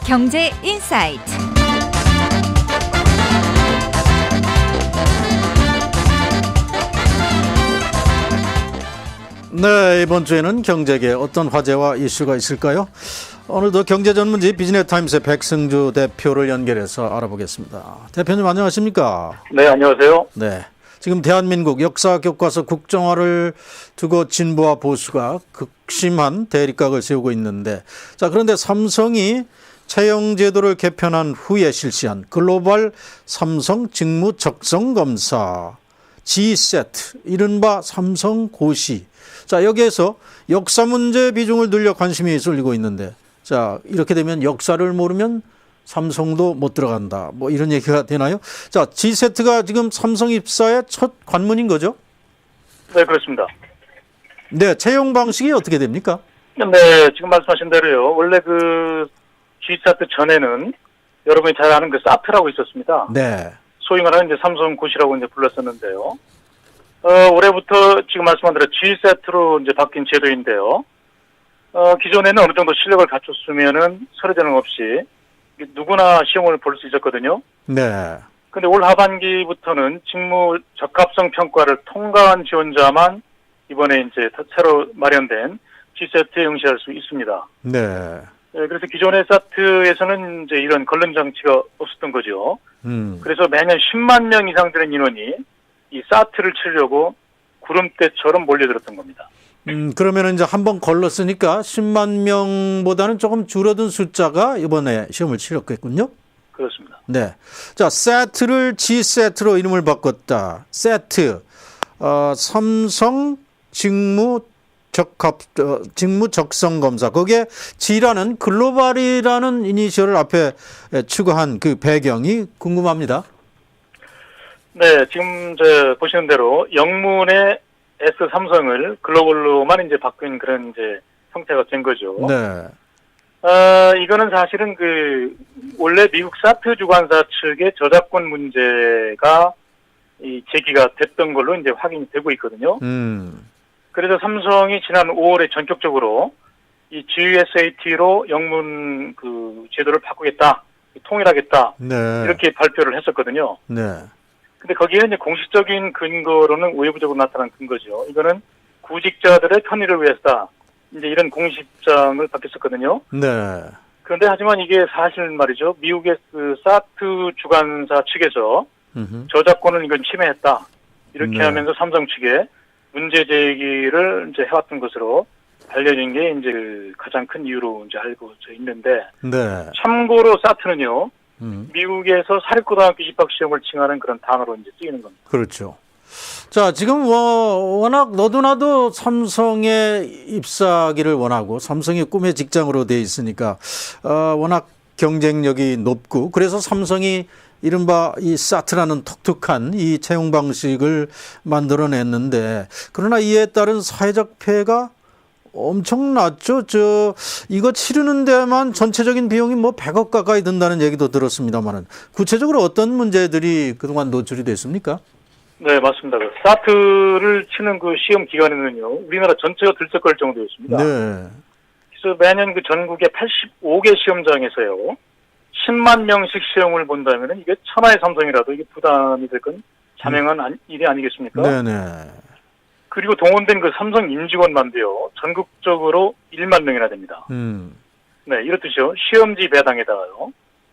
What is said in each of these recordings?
경제 인사이트. 네, 이번 주에는 경제계 어떤 화제와 이슈가 있을까요? 오늘도 경제 전문지 비즈니스타임스의 백승주 대표를 연결해서 알아보겠습니다. 대표님 안녕하십니까? 네, 안녕하세요. 네, 지금 대한민국 역사 교과서 국정화를 두고 진보와 보수가 극심한 대립각을 세우고 있는데, 자, 그런데 삼성이 채용제도를 개편한 후에 실시한 글로벌 삼성 직무 적성 검사 G세트, 이른바 삼성 고시. 자, 여기에서 역사 문제 비중을 늘려 관심이 쏠리고 있는데, 자, 이렇게 되면 역사를 모르면 삼성도 못 들어간다, 뭐 이런 얘기가 되나요? 자, G세트가 지금 삼성 입사의 첫 관문인 거죠? 네, 그렇습니다. 네, 채용 방식이 어떻게 됩니까? 네, 지금 말씀하신 대로요. 원래 그 G사트 전에는 여러분이 잘 아는 그 사트라고 있었습니다. 네. 소위 말하는 이제 삼성 고시라고 이제 불렀었는데요. 올해부터 지금 말씀한 대로 G세트로 이제 바뀐 제도인데요. 기존에는 어느 정도 실력을 갖췄으면은 서류 전형 없이 누구나 시험을 볼 수 있었거든요. 네. 근데 올 하반기부터는 직무 적합성 평가를 통과한 지원자만 이번에 이제 새로 마련된 G세트에 응시할 수 있습니다. 네. 네, 그래서 기존의 사트에서는 이제 이런 걸림 장치가 없었던 거죠. 그래서 매년 10만 명 이상 되는 인원이 이 사트를 치려고 구름대처럼 몰려들었던 겁니다. 그러면 이제 한번 걸렀으니까 10만 명보다는 조금 줄어든 숫자가 이번에 시험을 치렀겠군요. 그렇습니다. 네. 자, 세트를 G세트로 이름을 바꿨다. 세트. 삼성 직무 적성 검사. 거기에 G라는 글로벌이라는 이니셜을 앞에 추가한 그 배경이 궁금합니다. 네, 지금 보시는 대로 영문의 S 삼성을 글로벌로만 이제 바뀐 그런 이제 형태가 된 거죠. 네. 이거는 사실은 원래 미국 사트 주관사 측의 저작권 문제가 제기가 됐던 걸로 이제 확인이 되고 있거든요. 그래서 삼성이 지난 5월에 전격적으로 이 GUSAT로 영문 제도를 바꾸겠다, 통일하겠다, 네. 이렇게 발표를 했었거든요. 네. 근데 거기에 이제 공식적인 근거로는 외부적으로 나타난 근거죠. 이거는 구직자들의 편의를 위해서다, 이제 이런 공식장을 받겠었거든요. 네. 그런데 하지만 이게 사실 말이죠. 미국의 사트 주관사 측에서 저작권을 이건 침해했다, 이렇게 네. 하면서 삼성 측에 문제 제기를 이제 해왔던 것으로 알려진 게 이제 가장 큰 이유로 이제 알고 있는데, 네. 참고로 사트는요, 미국에서 사립고등학교 입학 시험을 칭하는 그런 단어로 이제 쓰이는 겁니다. 그렇죠. 자, 지금 워낙 너도 나도 삼성에 입사하기를 원하고 삼성이 꿈의 직장으로 돼 있으니까 워낙 경쟁력이 높고, 그래서 삼성이 이른바 이 사트라는 독특한 이 채용 방식을 만들어냈는데, 그러나 이에 따른 사회적 폐해가 엄청났죠. 이거 치르는 데만 전체적인 비용이 100억 가까이 든다는 얘기도 들었습니다만은, 구체적으로 어떤 문제들이 그동안 노출이 됐습니까? 네, 맞습니다. 사트를 치는 그 시험 기간에는요, 우리나라 전체가 들썩거릴 정도였습니다. 네. 그래서 매년 전국의 85개 시험장에서요, 10만 명씩 시험을 본다면은 이게 천하의 삼성이라도 이게 부담이 될 건 자명한 일이 아니겠습니까? 네네. 그리고 동원된 삼성 임직원만도요, 전국적으로 1만 명이나 됩니다. 네, 이렇듯이요, 시험지 배당에다가요,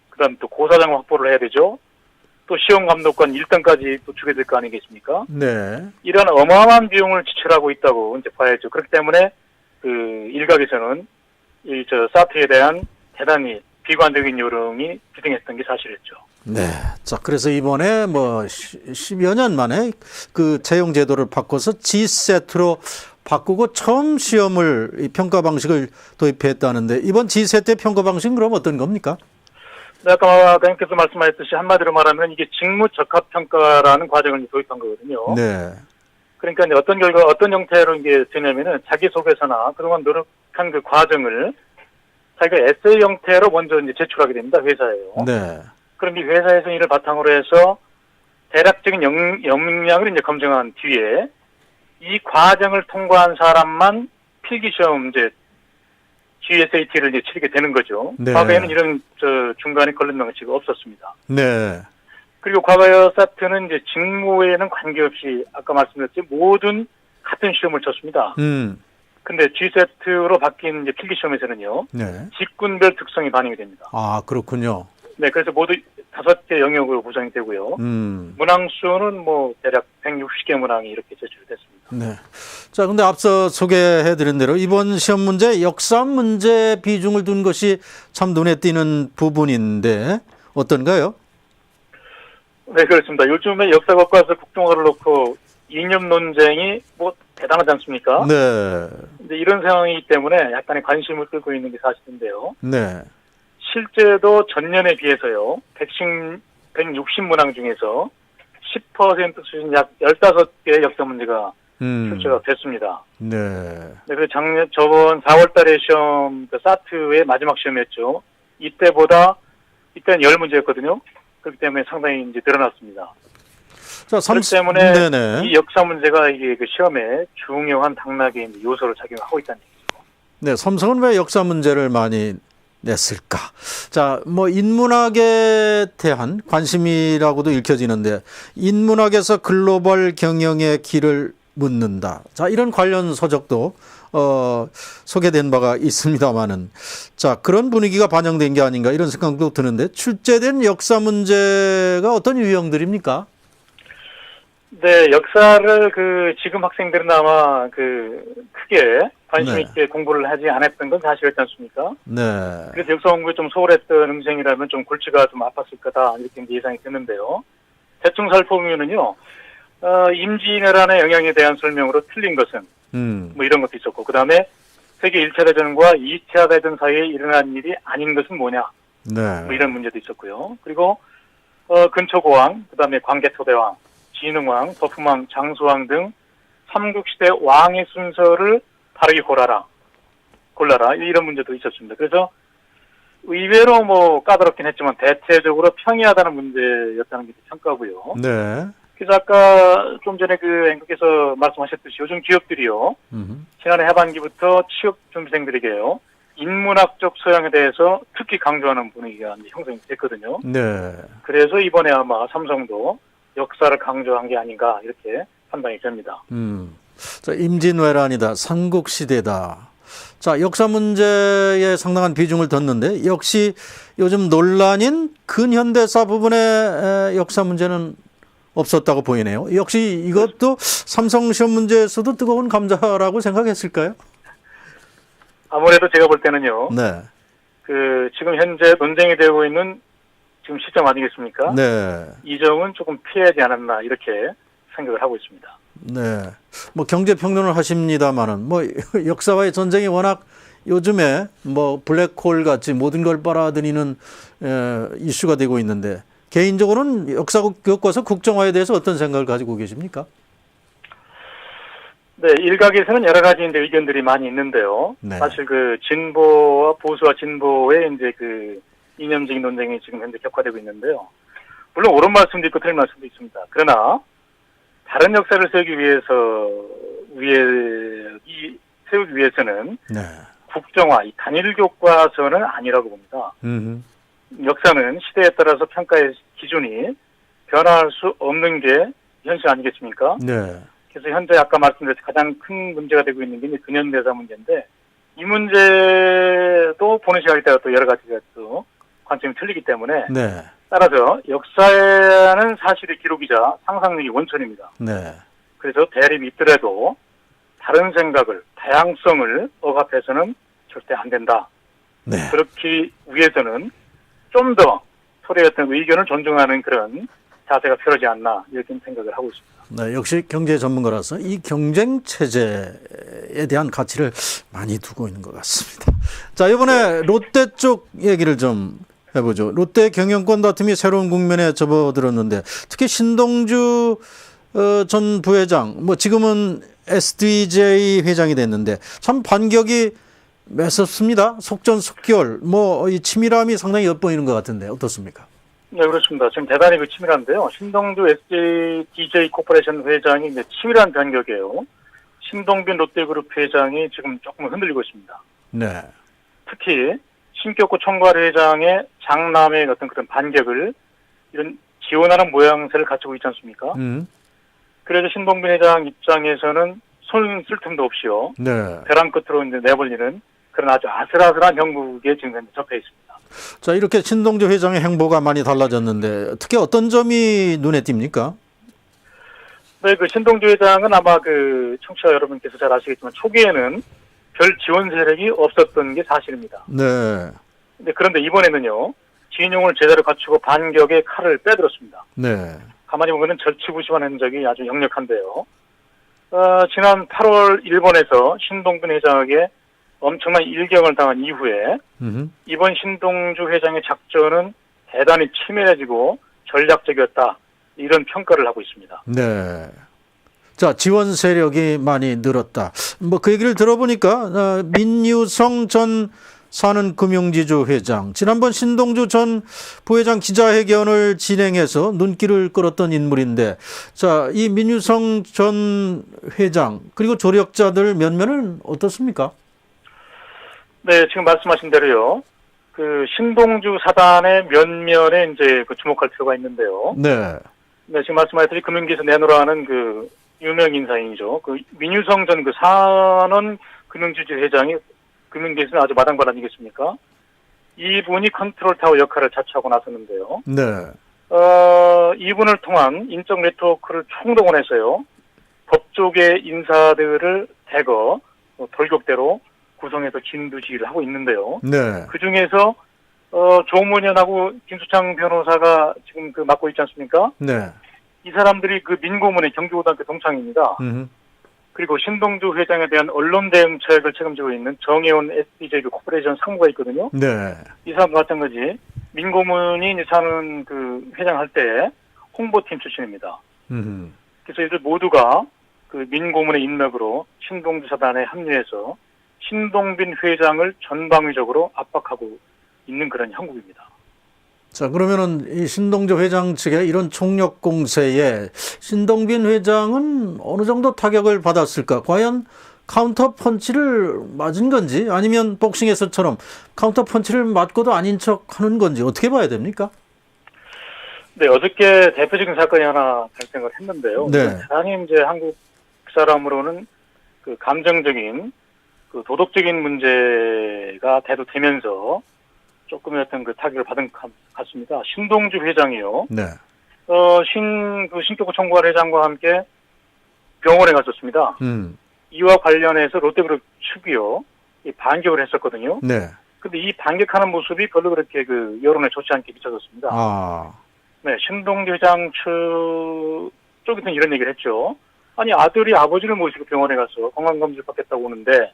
그 다음 또 고사장 확보를 해야 되죠. 또 시험 감독관 1등까지 또 주게 될 거 아니겠습니까? 네. 이런 어마어마한 비용을 지출하고 있다고 이제 봐야죠. 그렇기 때문에 일각에서는 사트에 대한 대단히 비관적인 여론이 비등했던 게 사실이었죠. 네. 자, 그래서 이번에 10여 년 만에 그 채용 제도를 바꿔서 G세트로 바꾸고 처음 시험을, 평가 방식을 도입했다는데, 이번 G세트의 평가 방식은 그럼 어떤 겁니까? 네, 아까 대표님께서 말씀하셨듯이 한마디로 말하면 이게 직무 적합 평가라는 과정을 도입한 거거든요. 네. 그러니까 이제 어떤 형태로 이게 되냐면은 자기소개서나 그동안 노력한 그 과정을 자기가 에세이 형태로 먼저 이제 제출하게 됩니다, 회사에요. 네. 그럼 이 회사에서 이를 바탕으로 해서 대략적인 역량을 이제 검증한 뒤에 이 과정을 통과한 사람만 필기시험 이제 GSAT를 이제 치르게 되는 거죠. 네. 과거에는 이런 중간에 걸린 명치가 없었습니다. 네. 그리고 과거 사트는 이제 직무에는 관계없이 아까 말씀드렸지 모든 같은 시험을 쳤습니다. 근데 GSAT로 바뀐 이제 필기 시험에서는요. 네. 직군별 특성이 반영이 됩니다. 아, 그렇군요. 네, 그래서 모두 5개 영역으로 구성이 되고요. 문항수는 뭐 대략 160개 문항이 이렇게 제출됐습니다. 네. 자, 근데 앞서 소개해드린 대로 이번 시험 문제 역사 문제 비중을 둔 것이 참 눈에 띄는 부분인데 어떤가요? 네, 그렇습니다. 요즘에 역사 교과서 국정화를 놓고 이념 논쟁이 뭐 대단하지 않습니까? 네. 근데 이런 상황이기 때문에 약간의 관심을 끌고 있는 게 사실인데요. 네. 실제도 전년에 비해서요, 160문항 중에서 10% 수준 약 15개의 역사 문제가 출제가 됐습니다. 네. 네, 그래서 저번 4월 달에 시험, 사트의 마지막 시험이었죠. 이때는 10문제였거든요. 그렇기 때문에 상당히 이제 늘어났습니다. 자, 그렇기 때문에 네네. 이 역사 문제가 이게 그 시험에 중요한 당락의 이제 요소를 작용하고 있다는 얘기죠. 네, 삼성은 왜 역사 문제를 많이 냈을까? 자, 뭐 인문학에 대한 관심이라고도 읽혀지는데 인문학에서 글로벌 경영의 길을 묻는다. 자, 이런 관련 서적도 소개된 바가 있습니다만은 자, 그런 분위기가 반영된 게 아닌가 이런 생각도 드는데 출제된 역사 문제가 어떤 유형들입니까? 네, 역사를 지금 학생들은 아마 크게 관심 네. 있게 공부를 하지 않았던 건 사실이지 않습니까? 네. 그래서 역사 공부에 좀 소홀했던 음생이라면 좀 골치가 좀 아팠을 거다 이렇게 예상이 드는데요. 대충 살펴보면은요, 임진왜란의 영향에 대한 설명으로 틀린 것은 뭐 이런 것도 있었고, 그 다음에 세계 1차 대전과 2차 대전 사이에 일어난 일이 아닌 것은 뭐냐, 네. 뭐 이런 문제도 있었고요. 그리고 근초고왕, 그 다음에 광개토대왕, 진흥왕, 덕풍왕, 장수왕 등 삼국시대 왕의 순서를 바르게 골라라 이런 문제도 있었습니다. 그래서 의외로 뭐 까다롭긴 했지만 대체적으로 평이하다는 문제였다는 게 평가고요. 네. 그래서 아까 좀 전에 앵커께서 말씀하셨듯이 요즘 기업들이요, 지난해 하반기부터 취업 준비생들에게요, 인문학적 소양에 대해서 특히 강조하는 분위기가 이제 형성이 됐거든요. 네. 그래서 이번에 아마 삼성도 역사를 강조한 게 아닌가 이렇게 판단이 됩니다. 자, 임진왜란이다. 삼국시대다. 자, 역사 문제에 상당한 비중을 뒀는데 역시 요즘 논란인 근현대사 부분의 역사 문제는 없었다고 보이네요. 역시 이것도 삼성 시험 문제에서도 뜨거운 감자라고 생각했을까요? 아무래도 제가 볼 때는요. 네. 지금 현재 논쟁이 되고 있는 지금 시점 아니겠습니까? 네. 이 점은 조금 피하지 않았나 이렇게 생각을 하고 있습니다. 네. 뭐 경제 평론을 하십니다만은 뭐 역사와의 전쟁이 워낙 요즘에 뭐 블랙홀 같이 모든 걸 빨아들이는 이슈가 되고 있는데 개인적으로는 역사 교과서 국정화에 대해서 어떤 생각을 가지고 계십니까? 네, 일각에서는 여러 가지 이제 의견들이 많이 있는데요. 네. 사실 진보와 보수와 진보의 이제 이념적인 논쟁이 지금 현재 격화되고 있는데요. 물론 옳은 말씀도 있고 틀린 말씀도 있습니다. 그러나 다른 역사를 세우기 위해서는 네. 국정화, 이 단일 교과서는 아니라고 봅니다. 역사는 시대에 따라서 평가의 기준이 변화할 수 없는 게 현실 아니겠습니까? 네. 그래서 현재 아까 말씀드렸듯이 가장 큰 문제가 되고 있는 게 이제 근현대사 문제인데 이 문제도 보는 시각에 따라 또 여러 가지가 또 관점이 틀리기 때문에 네. 따라서 역사는 사실의 기록이자 상상력이 원천입니다. 네. 그래서 대립이 있더라도 다른 생각을, 다양성을 억압해서는 절대 안 된다. 네. 그렇기 위해서는 좀 더 서로의 어떤 의견을 존중하는 그런 자세가 필요하지 않나 이렇게 생각을 하고 있습니다. 네, 역시 경제 전문가라서 이 경쟁 체제에 대한 가치를 많이 두고 있는 것 같습니다. 자, 이번에 롯데 쪽 얘기를 좀 해보죠. 롯데 경영권 다툼이 새로운 국면에 접어들었는데 특히 신동주 전 부회장, 뭐 지금은 SDJ 회장이 됐는데 참 반격이 매섭습니다. 속전속결, 뭐 이 치밀함이 상당히 엿보이는 것 같은데 어떻습니까? 네, 그렇습니다. 지금 대단히 치밀한데요. 신동주 SDJ 코퍼레이션 회장이 이제 치밀한 변격이에요. 신동빈 롯데그룹 회장이 지금 조금 흔들리고 있습니다. 네. 특히 신격구 총괄회장의 장남의 어떤 그런 반격을 이런 지원하는 모양새를 갖추고 있지 않습니까? 그래서 신동빈 회장 입장에서는 손 쓸 틈도 없이요. 네. 벼랑 끝으로 이제 내버리는 그런 아주 아슬아슬한 형국에 지금 현재 접해 있습니다. 자, 이렇게 신동주 회장의 행보가 많이 달라졌는데 특히 어떤 점이 눈에 띕니까? 네, 그 신동주 회장은 아마 그 청취자 여러분께서 잘 아시겠지만 초기에는 별 지원 세력이 없었던 게 사실입니다. 네. 그런데 이번에는요, 진용을 제대로 갖추고 반격의 칼을 빼들었습니다. 네. 가만히 보면은 절치부심한 흔적이 아주 역력한데요. 지난 8월 일본에서 신동빈 회장에게 엄청난 일경을 당한 이후에 이번 신동주 회장의 작전은 대단히 치밀해지고 전략적이었다. 이런 평가를 하고 있습니다. 네. 자, 지원 세력이 많이 늘었다. 뭐 그 얘기를 들어보니까 민유성 전 사는금융지주 회장, 지난번 신동주 전 부회장 기자회견을 진행해서 눈길을 끌었던 인물인데, 자, 이 민유성 전 회장 그리고 조력자들 면면은 어떻습니까? 네, 지금 말씀하신 대로요. 그 신동주 사단의 면면에 이제 그 주목할 필요가 있는데요. 네. 네, 지금 말씀하셨듯이 금융계에서 내놓으라는 그 유명 인사인이죠. 그 민유성 전 그 산원 금융지주 회장이 금융계에서는 아주 마당발 아니겠습니까? 이분이 컨트롤타워 역할을 자처하고 나섰는데요. 네. 이분을 통한 인적 네트워크를 총동원해서요. 법조계 인사들을 대거 돌격대로 구성해서 진두지휘를 하고 있는데요. 네. 그 중에서 조문현하고 김수창 변호사가 지금 그 맡고 있지 않습니까? 네. 이 사람들이 그 민고문의 경기고등학교 동창입니다. 그리고 신동주 회장에 대한 언론 대응 처역을 책임지고 있는 정혜원 SDJ 코퍼레이션 상무가 있거든요. 네. 이 사람도 마찬가지 민고문이 이제 사는 그 회장할 때 홍보팀 출신입니다. 그래서 이들 모두가 그 민고문의 인맥으로 신동주 사단에 합류해서 신동빈 회장을 전방위적으로 압박하고 있는 그런 형국입니다. 자, 그러면은 이 신동주 회장 측의 이런 총력 공세에 신동빈 회장은 어느 정도 타격을 받았을까? 과연 카운터 펀치를 맞은 건지 아니면 복싱에서처럼 카운터 펀치를 맞고도 아닌 척 하는 건지 어떻게 봐야 됩니까? 네, 어저께 대표적인 사건이 하나 발생을 했는데요. 네. 대단히 이제 한국 사람으로는 그 감정적인 그 도덕적인 문제가 대두되면서 조금의 어떤 그 타격을 받은 것 같습니다. 신동주 회장이요. 네. 신격구 총괄회장과 함께 병원에 갔었습니다. 이와 관련해서 롯데그룹 측이요. 이 반격을 했었거든요. 네. 근데 이 반격하는 모습이 별로 그렇게 그 여론에 좋지 않게 비춰졌습니다. 아. 네, 신동주 회장 쪽에서는 이런 얘기를 했죠. 아니, 아들이 아버지를 모시고 병원에 가서 건강검진을 받겠다고 오는데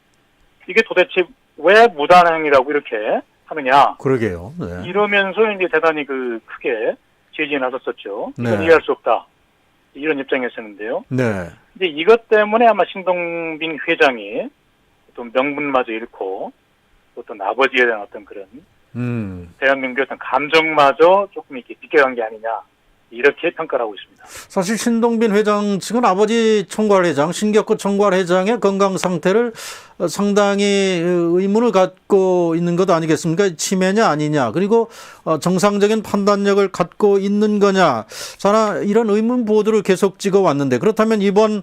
이게 도대체 왜 무단행위라고 이렇게 하느냐. 그러게요. 네. 이러면서 이제 대단히 그 크게 제지에 나섰었죠. 이건 네. 이해할 수 없다. 이런 입장이었었는데요. 네. 근데 이것 때문에 아마 신동빈 회장이 어떤 명분마저 잃고 어떤 아버지에 대한 어떤 그런 대한민국의 어떤 감정마저 조금 이렇게 비껴간 게 아니냐. 이렇게 평가를 하고 있습니다. 사실 신동빈 회장 측은 아버지 총괄회장, 신격구 총괄회장의 건강 상태를 상당히 의문을 갖고 있는 것 아니겠습니까? 치매냐 아니냐, 그리고 정상적인 판단력을 갖고 있는 거냐, 자나 이런 의문 보도를 계속 찍어왔는데, 그렇다면 이번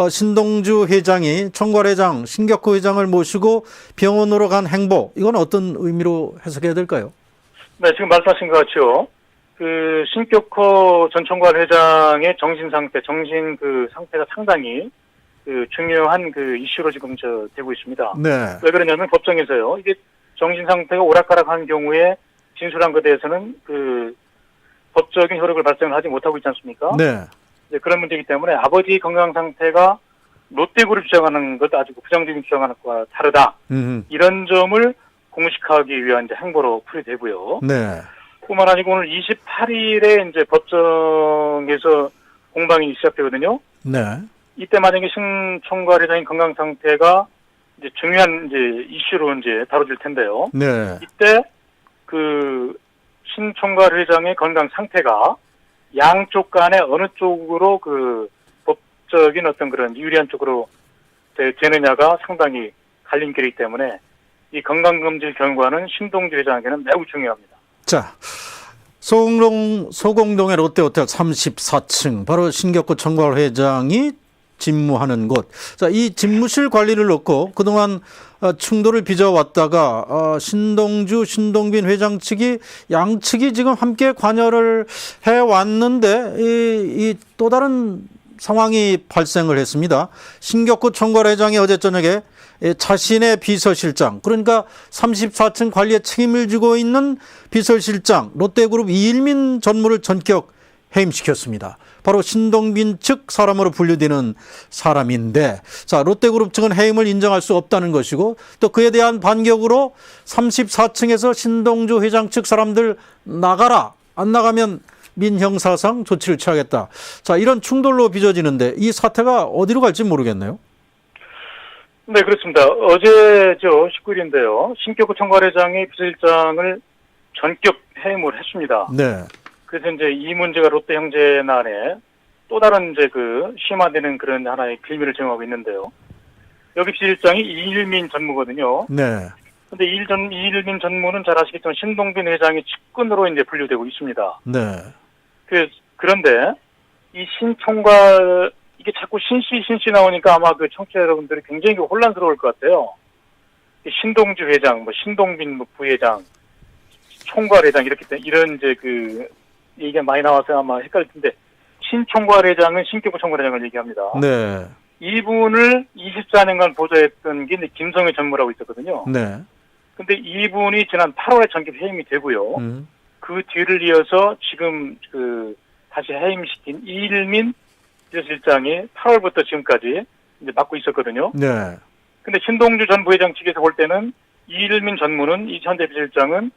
신동주 회장이 총괄회장, 신격구 회장을 모시고 병원으로 간 행보, 이건 어떤 의미로 해석해야 될까요? 네, 지금 말씀하신 것 같죠. 그 신격호 전 총괄회장의 정신 상태가 상당히 그 중요한 그 이슈로 지금 되고 있습니다. 네. 왜 그러냐면 법정에서요. 이게 정신 상태가 오락가락한 경우에 진술한 것에 대해서는 그 법적인 효력을 발생하지 못하고 있지 않습니까? 네. 이제 그런 문제이기 때문에 아버지 건강 상태가 롯데그룹 주장하는 것 아주 부정적인 주장하는 것과 다르다. 이런 점을 공식화하기 위한 이제 행보로 풀이되고요. 네. 뿐만 아니고 오늘 28일에 이제 법정에서 공방이 시작되거든요. 네. 이때 만약에 신 총괄회장의 건강 상태가 이제 중요한 이제 이슈로 이제 다뤄질 텐데요. 네. 이때 그 신 총괄회장의 건강 상태가 양쪽 간에 어느 쪽으로 그 법적인 어떤 그런 유리한 쪽으로 되느냐가 상당히 갈림길이기 때문에 이 건강검진 결과는 신동주 회장에게는 매우 중요합니다. 자, 소공동의 롯데호텔 34층, 바로 신격구 총괄 회장이 집무하는 곳. 자, 이 집무실 관리를 놓고 그동안 충돌을 빚어왔다가 신동주, 신동빈 회장 측이 양측이 지금 함께 관여를 해왔는데 이 또 다른 상황이 발생을 했습니다. 신격구 총괄 회장이 어제 저녁에 자신의 비서실장, 그러니까 34층 관리에 책임을 지고 있는 비서실장 롯데그룹 이일민 전무를 전격 해임시켰습니다. 바로 신동빈 측 사람으로 분류되는 사람인데, 자, 롯데그룹 측은 해임을 인정할 수 없다는 것이고, 또 그에 대한 반격으로 34층에서 신동주 회장 측 사람들 나가라, 안 나가면 민형사상 조치를 취하겠다. 자, 이런 충돌로 빚어지는데 이 사태가 어디로 갈지 모르겠네요. 네, 그렇습니다. 어제죠, 19일인데요. 신격구 총괄회장이 비서실장을 전격 해임을 했습니다. 네. 그래서 이제 이 문제가 롯데 형제난에 또 다른 이제 심화되는 그런 하나의 빌미를 제공하고 있는데요. 여기 비서실장이 이일민 전무거든요. 네. 근데 이일민 전무는 잘 아시겠지만 신동빈 회장의 측근으로 이제 분류되고 있습니다. 네. 그런데 이 신총괄, 이게 자꾸 신씨 나오니까 아마 청취자 여러분들이 굉장히 혼란스러울 것 같아요. 신동주 회장, 신동빈 부회장, 총괄회장 이런 이제 얘기가 많이 나와서 아마 헷갈릴 텐데, 신총괄회장은 신격구 총괄회장을 얘기합니다. 네. 이분을 24년간 보좌했던 게 이제 김성회 전무라고 있었거든요. 네. 근데 이분이 지난 8월에 전격 해임이 되고요. 그 뒤를 이어서 지금 다시 해임시킨 이일민 비서실장이 8월부터 지금까지 이제 맡고 있었거든요. 네. 근데 신동주 전 부회장 측에서 볼 때는 이일민 전무는 이 현재 비서실장은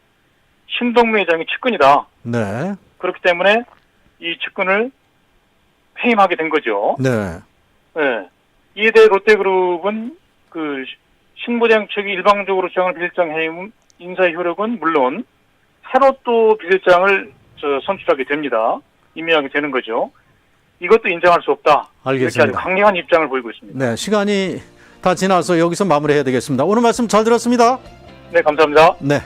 신동민 회장의 측근이다. 네. 그렇기 때문에 이 측근을 해임하게 된 거죠. 네. 네. 이에 대해 롯데그룹은 신 부회장 측이 일방적으로 주장한 비서실장 해임 인사의 효력은 물론 새로 또 비서실장을 선출하게 됩니다. 임명하게 되는 거죠. 이것도 인정할 수 없다. 알겠습니다. 이렇게 아주 강경한 입장을 보이고 있습니다. 네, 시간이 다 지나서 여기서 마무리해야 되겠습니다. 오늘 말씀 잘 들었습니다. 네, 감사합니다. 네.